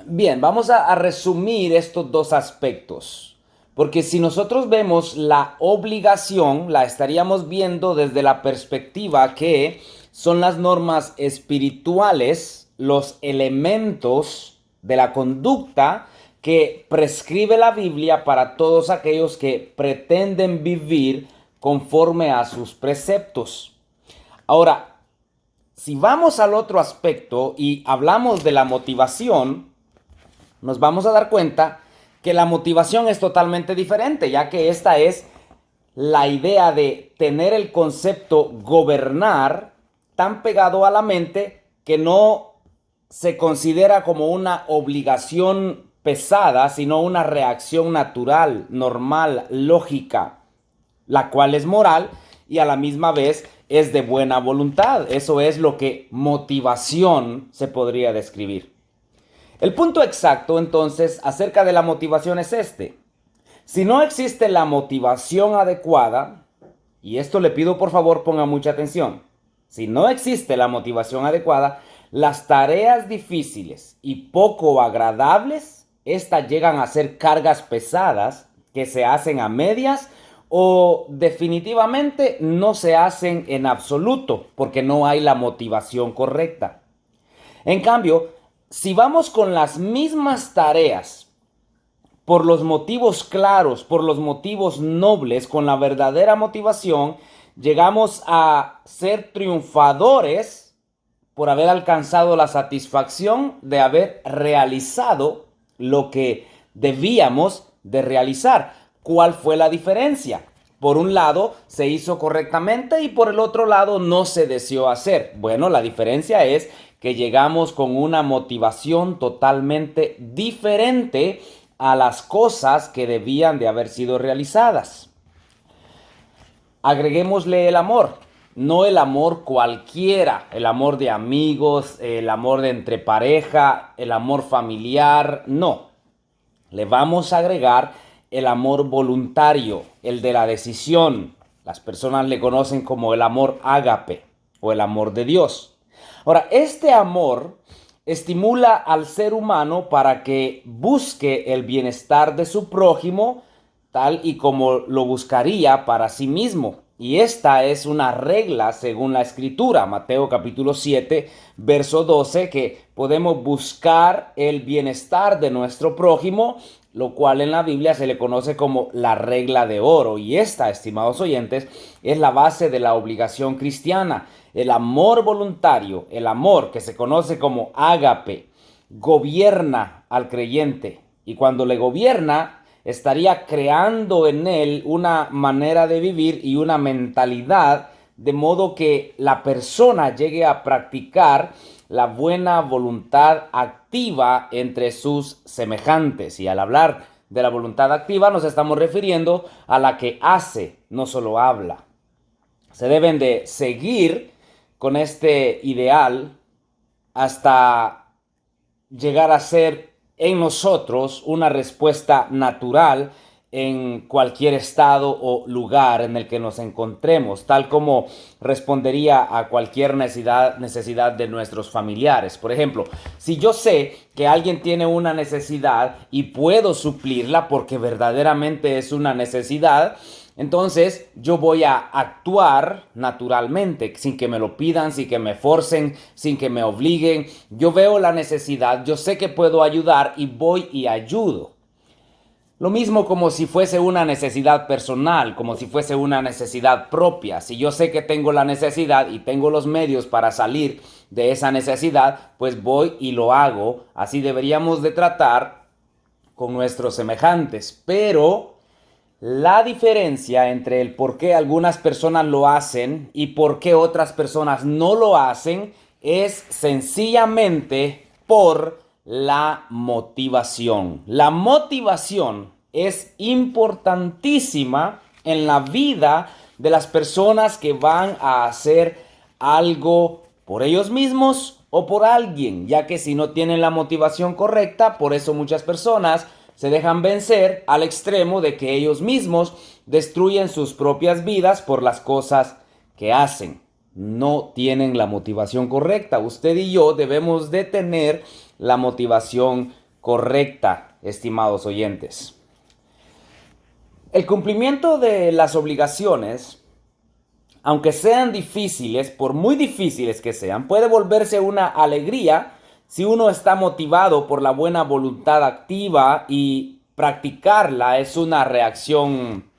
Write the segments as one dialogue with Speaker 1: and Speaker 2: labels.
Speaker 1: Bien, vamos a resumir estos dos aspectos, porque si nosotros vemos la obligación, la estaríamos viendo desde la perspectiva que son las normas espirituales, los elementos de la conducta que prescribe la Biblia para todos aquellos que pretenden vivir conforme a sus preceptos. Ahora, si vamos al otro aspecto y hablamos de la motivación, nos vamos a dar cuenta que la motivación es totalmente diferente, ya que esta es la idea de tener el concepto gobernar tan pegado a la mente que no se considera como una obligación pesada, sino una reacción natural, normal, lógica, la cual es moral y a la misma vez es de buena voluntad. Eso es lo que motivación se podría describir. El punto exacto entonces acerca de la motivación es este. Si no existe la motivación adecuada, y esto le pido por favor ponga mucha atención, si no existe la motivación adecuada, las tareas difíciles y poco agradables, estas llegan a ser cargas pesadas que se hacen a medias o definitivamente no se hacen en absoluto porque no hay la motivación correcta. En cambio, si vamos con las mismas tareas, por los motivos claros, por los motivos nobles, con la verdadera motivación, llegamos a ser triunfadores por haber alcanzado la satisfacción de haber realizado lo que debíamos de realizar. ¿Cuál fue la diferencia? Por un lado se hizo correctamente y por el otro lado no se deseó hacer. Bueno, la diferencia es que llegamos con una motivación totalmente diferente a las cosas que debían de haber sido realizadas. Agreguémosle el amor, no el amor cualquiera, el amor de amigos, el amor de entre pareja, el amor familiar, no. Le vamos a agregar el amor voluntario, el de la decisión. Las personas le conocen como el amor ágape o el amor de Dios. Ahora, este amor estimula al ser humano para que busque el bienestar de su prójimo tal y como lo buscaría para sí mismo. Y esta es una regla según la escritura, Mateo capítulo 7, verso 12, que podemos buscar el bienestar de nuestro prójimo, lo cual en la Biblia se le conoce como la regla de oro. Y esta, estimados oyentes, es la base de la obligación cristiana. El amor voluntario, el amor que se conoce como ágape, gobierna al creyente. Y cuando le gobierna, estaría creando en él una manera de vivir y una mentalidad de modo que la persona llegue a practicar la buena voluntad activa entre sus semejantes. Y al hablar de la voluntad activa nos estamos refiriendo a la que hace, no solo habla. Se deben de seguir con este ideal hasta llegar a ser en nosotros una respuesta natural en cualquier estado o lugar en el que nos encontremos, tal como respondería a cualquier necesidad de nuestros familiares. Por ejemplo, si yo sé que alguien tiene una necesidad y puedo suplirla porque verdaderamente es una necesidad, entonces yo voy a actuar naturalmente, sin que me lo pidan, sin que me forcen, sin que me obliguen. Yo veo la necesidad, yo sé que puedo ayudar y voy y ayudo. Lo mismo como si fuese una necesidad personal, como si fuese una necesidad propia. Si yo sé que tengo la necesidad y tengo los medios para salir de esa necesidad, pues voy y lo hago. Así deberíamos de tratar con nuestros semejantes. Pero la diferencia entre el por qué algunas personas lo hacen y por qué otras personas no lo hacen es sencillamente por la motivación. La motivación es importantísima en la vida de las personas que van a hacer algo por ellos mismos o por alguien, ya que si no tienen la motivación correcta, por eso muchas personas se dejan vencer al extremo de que ellos mismos destruyen sus propias vidas por las cosas que hacen. No tienen la motivación correcta. Usted y yo debemos de tener la motivación correcta, estimados oyentes. El cumplimiento de las obligaciones, aunque sean difíciles, por muy difíciles que sean, puede volverse una alegría si uno está motivado por la buena voluntad activa, y practicarla es una reacción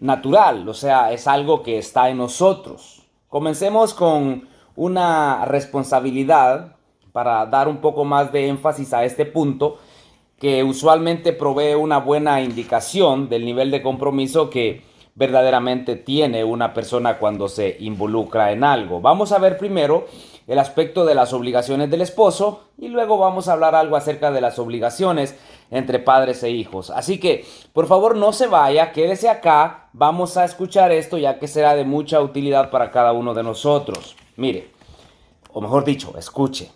Speaker 1: natural, o sea, es algo que está en nosotros. Comencemos con una responsabilidad para dar un poco más de énfasis a este punto, que usualmente provee una buena indicación del nivel de compromiso que verdaderamente tiene una persona cuando se involucra en algo. Vamos a ver primero el aspecto de las obligaciones del esposo y luego vamos a hablar algo acerca de las obligaciones entre padres e hijos. Así que, por favor, no se vaya, quédese acá, vamos a escuchar esto ya que será de mucha utilidad para cada uno de nosotros. Mire, o mejor dicho, escuche.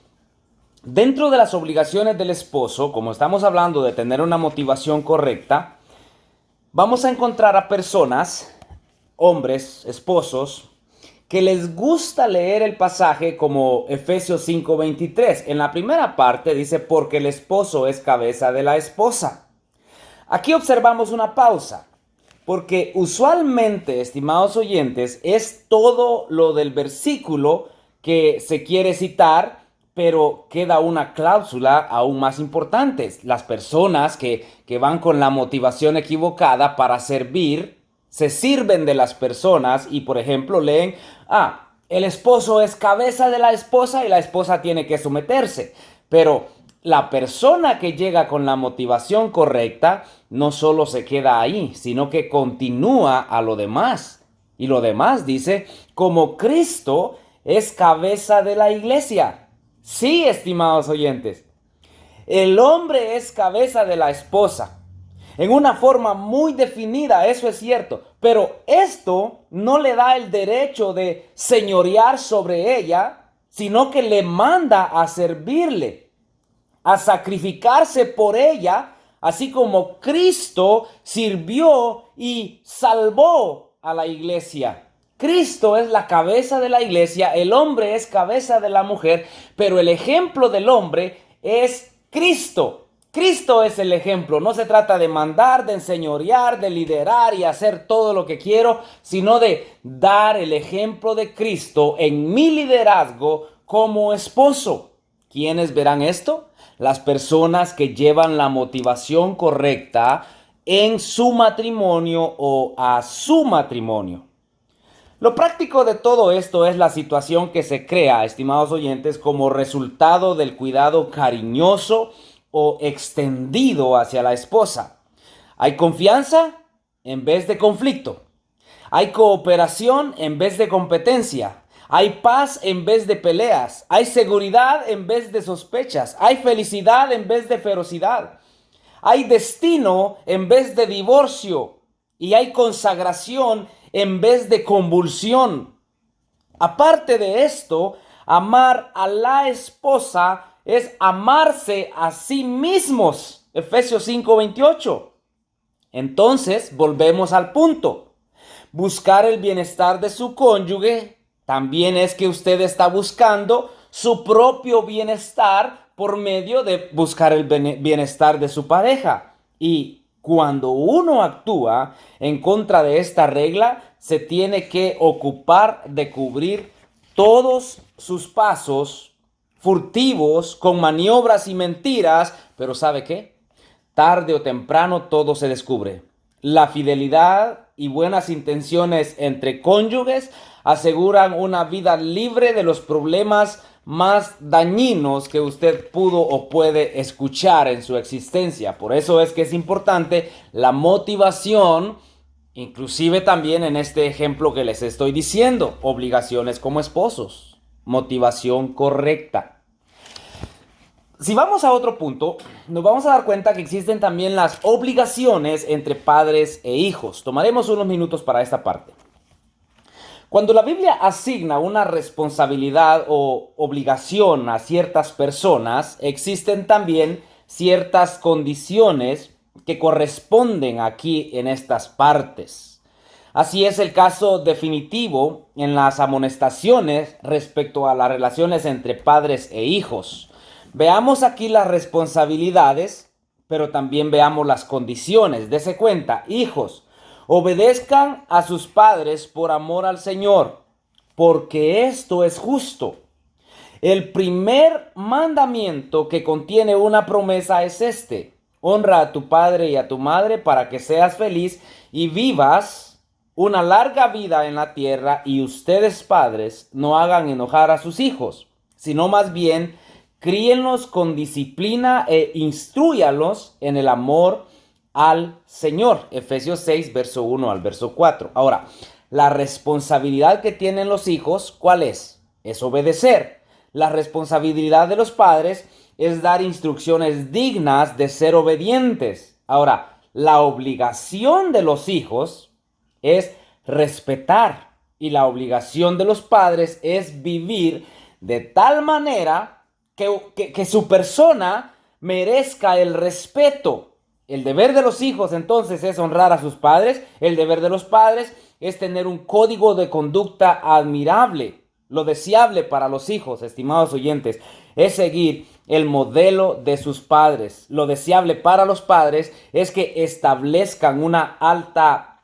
Speaker 1: Dentro de las obligaciones del esposo, como estamos hablando de tener una motivación correcta, vamos a encontrar a personas, hombres, esposos, que les gusta leer el pasaje como Efesios 5:23. En la primera parte dice, porque el esposo es cabeza de la esposa. Aquí observamos una pausa, porque usualmente, estimados oyentes, es todo lo del versículo que se quiere citar, pero queda una cláusula aún más importante. Las personas que van con la motivación equivocada para servir, se sirven de las personas y, por ejemplo, leen, el esposo es cabeza de la esposa y la esposa tiene que someterse. Pero la persona que llega con la motivación correcta no solo se queda ahí, sino que continúa a lo demás. Y lo demás dice, como Cristo es cabeza de la iglesia. Sí, estimados oyentes, el hombre es cabeza de la esposa. En una forma muy definida, eso es cierto. Pero esto no le da el derecho de señorear sobre ella, sino que le manda a servirle, a sacrificarse por ella, así como Cristo sirvió y salvó a la iglesia. Cristo es la cabeza de la iglesia, el hombre es cabeza de la mujer, pero el ejemplo del hombre es Cristo. Cristo es el ejemplo. No se trata de mandar, de enseñorear, de liderar y hacer todo lo que quiero, sino de dar el ejemplo de Cristo en mi liderazgo como esposo. ¿Quiénes verán esto? Las personas que llevan la motivación correcta en su matrimonio o a su matrimonio. Lo práctico de todo esto es la situación que se crea, estimados oyentes, como resultado del cuidado cariñoso o extendido hacia la esposa. Hay confianza en vez de conflicto. Hay cooperación en vez de competencia. Hay paz en vez de peleas. Hay seguridad en vez de sospechas. Hay felicidad en vez de ferocidad. Hay destino en vez de divorcio. Y hay consagración en vez de convulsión. Aparte de esto, amar a la esposa es amarse a sí mismos. Efesios 5:28. Entonces, volvemos al punto. Buscar el bienestar de su cónyuge también es que usted está buscando su propio bienestar por medio de buscar el bienestar de su pareja. Y cuando uno actúa en contra de esta regla, se tiene que ocupar de cubrir todos sus pasos furtivos con maniobras y mentiras, pero ¿sabe qué? Tarde o temprano todo se descubre. La fidelidad y buenas intenciones entre cónyuges aseguran una vida libre de los problemas más dañinos que usted pudo o puede escuchar en su existencia. Por eso es que es importante la motivación, inclusive también en este ejemplo que les estoy diciendo, obligaciones como esposos, motivación correcta. Si vamos a otro punto, nos vamos a dar cuenta que existen también las obligaciones entre padres e hijos. Tomaremos unos minutos para esta parte. Cuando la Biblia asigna una responsabilidad o obligación a ciertas personas, existen también ciertas condiciones que corresponden aquí en estas partes. Así es el caso definitivo en las amonestaciones respecto a las relaciones entre padres e hijos. Veamos aquí las responsabilidades, pero también veamos las condiciones. Dese cuenta, hijos, obedezcan a sus padres por amor al Señor, porque esto es justo. El primer mandamiento que contiene una promesa es este: honra a tu padre y a tu madre para que seas feliz y vivas una larga vida en la tierra, y ustedes, padres, no hagan enojar a sus hijos, sino más bien críenlos con disciplina e instrúyalos en el amor al Señor. Efesios 6, verso 1 al verso 4. Ahora, la responsabilidad que tienen los hijos, ¿cuál es? Es obedecer. La responsabilidad de los padres es dar instrucciones dignas de ser obedientes. Ahora, la obligación de los hijos es respetar, y la obligación de los padres es vivir de tal manera que su persona merezca el respeto. El deber de los hijos entonces es honrar a sus padres. El deber de los padres es tener un código de conducta admirable. Lo deseable para los hijos, estimados oyentes, es seguir el modelo de sus padres. Lo deseable para los padres es que establezcan una alta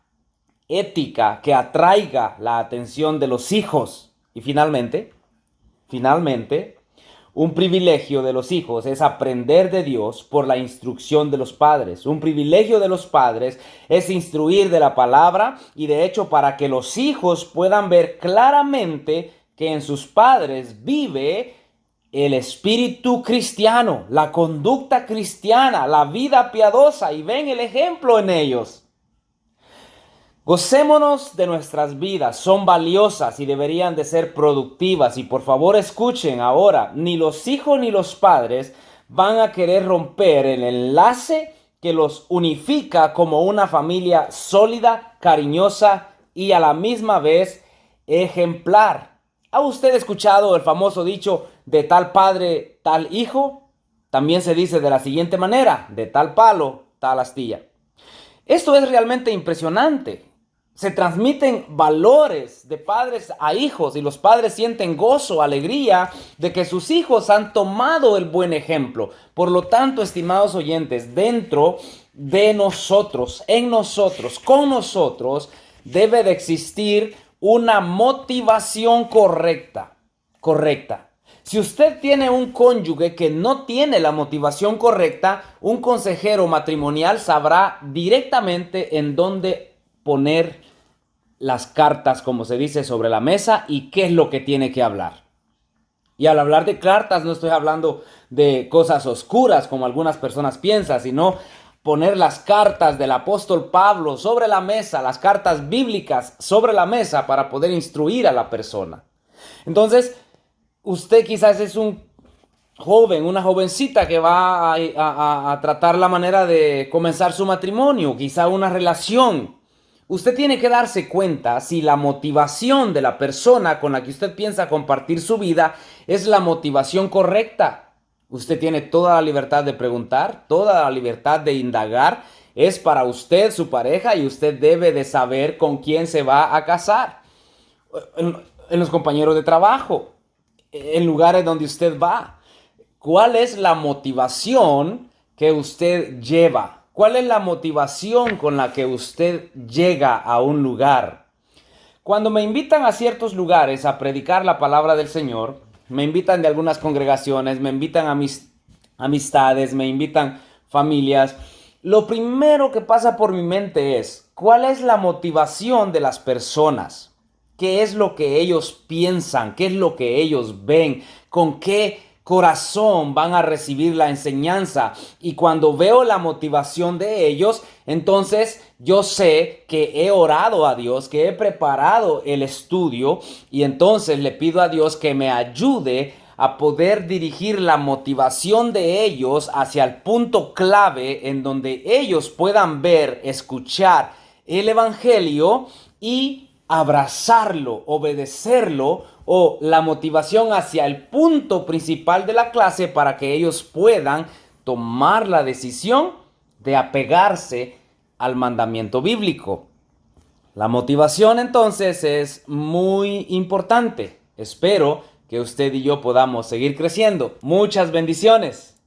Speaker 1: ética que atraiga la atención de los hijos. Y finalmente, un privilegio de los hijos es aprender de Dios por la instrucción de los padres. Un privilegio de los padres es instruir de la palabra, y de hecho para que los hijos puedan ver claramente que en sus padres vive el espíritu cristiano, la conducta cristiana, la vida piadosa, y ven el ejemplo en ellos. Gocémonos de nuestras vidas, son valiosas y deberían de ser productivas. Y por favor escuchen ahora, ni los hijos ni los padres van a querer romper el enlace que los unifica como una familia sólida, cariñosa y a la misma vez ejemplar. ¿Ha usted escuchado el famoso dicho de tal padre, tal hijo? También se dice de la siguiente manera: de tal palo, tal astilla. Esto es realmente impresionante. Se transmiten valores de padres a hijos, y los padres sienten gozo, alegría de que sus hijos han tomado el buen ejemplo. Por lo tanto, estimados oyentes, dentro de nosotros, en nosotros, con nosotros, debe de existir una motivación correcta. Si usted tiene un cónyuge que no tiene la motivación correcta, un consejero matrimonial sabrá directamente en dónde poner las cartas, como se dice, sobre la mesa, y qué es lo que tiene que hablar. Y al hablar de cartas no estoy hablando de cosas oscuras como algunas personas piensan, sino poner las cartas del apóstol Pablo sobre la mesa, las cartas bíblicas sobre la mesa, para poder instruir a la persona. Entonces, usted quizás es un joven, una jovencita que va a tratar la manera de comenzar su matrimonio, quizá una relación. Usted tiene que darse cuenta si la motivación de la persona con la que usted piensa compartir su vida es la motivación correcta. Usted tiene toda la libertad de preguntar, toda la libertad de indagar. Es para usted, su pareja, y usted debe de saber con quién se va a casar. En los compañeros de trabajo, en lugares donde usted va. ¿Cuál es la motivación que usted lleva? ¿Cuál es la motivación con la que usted llega a un lugar? Cuando me invitan a ciertos lugares a predicar la palabra del Señor, me invitan de algunas congregaciones, me invitan a mis amistades, me invitan familias, lo primero que pasa por mi mente es: ¿cuál es la motivación de las personas? ¿Qué es lo que ellos piensan? ¿Qué es lo que ellos ven? ¿Con qué corazón van a recibir la enseñanza? Y cuando veo la motivación de ellos, entonces yo sé que he orado a Dios, que he preparado el estudio, y entonces le pido a Dios que me ayude a poder dirigir la motivación de ellos hacia el punto clave en donde ellos puedan ver, escuchar el evangelio y abrazarlo, obedecerlo, o la motivación hacia el punto principal de la clase para que ellos puedan tomar la decisión de apegarse al mandamiento bíblico. La motivación entonces es muy importante. Espero que usted y yo podamos seguir creciendo. Muchas bendiciones.